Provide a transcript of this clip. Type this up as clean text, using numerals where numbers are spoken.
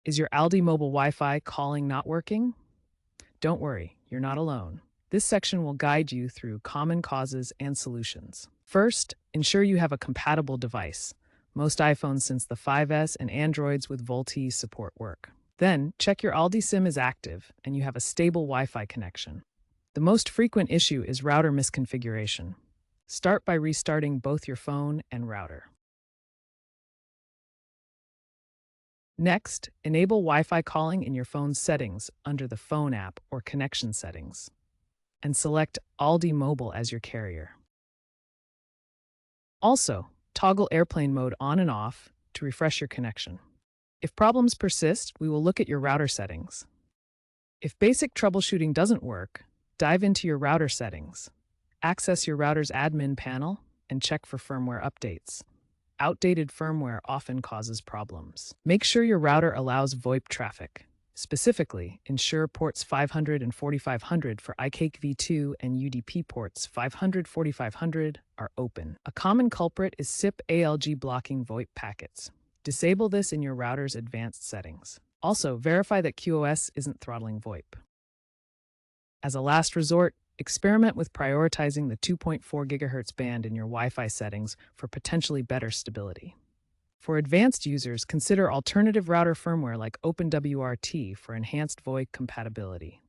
Is your ALDI Mobile Wi-Fi calling not working? Don't worry, you're not alone. This section will guide you through common causes and solutions. First, ensure you have a compatible device. Most iPhones since the 5S and Androids with VoLTE support work. Then, check your ALDI SIM is active and you have a stable Wi-Fi connection. The most frequent issue is router misconfiguration. Start by restarting both your phone and router. Next, enable Wi-Fi calling in your phone's settings under the Phone app or Connection settings, and select ALDI Mobile as your carrier. Also, toggle airplane mode on and off to refresh your connection. If problems persist, we will look at your router settings. If basic troubleshooting doesn't work, dive into your router settings. Access your router's admin panel and check for firmware updates. Outdated firmware often causes problems. Make sure your router allows VoIP traffic. Specifically, ensure ports 500 and 4500 for iCake v2 and UDP ports 500-4500 are open. A common culprit is SIP ALG blocking VoIP packets. Disable this in your router's advanced settings. Also, verify that QoS isn't throttling VoIP. As a last resort, experiment with prioritizing the 2.4 GHz band in your Wi-Fi settings for potentially better stability. For advanced users, consider alternative router firmware like OpenWRT for enhanced VoIP compatibility.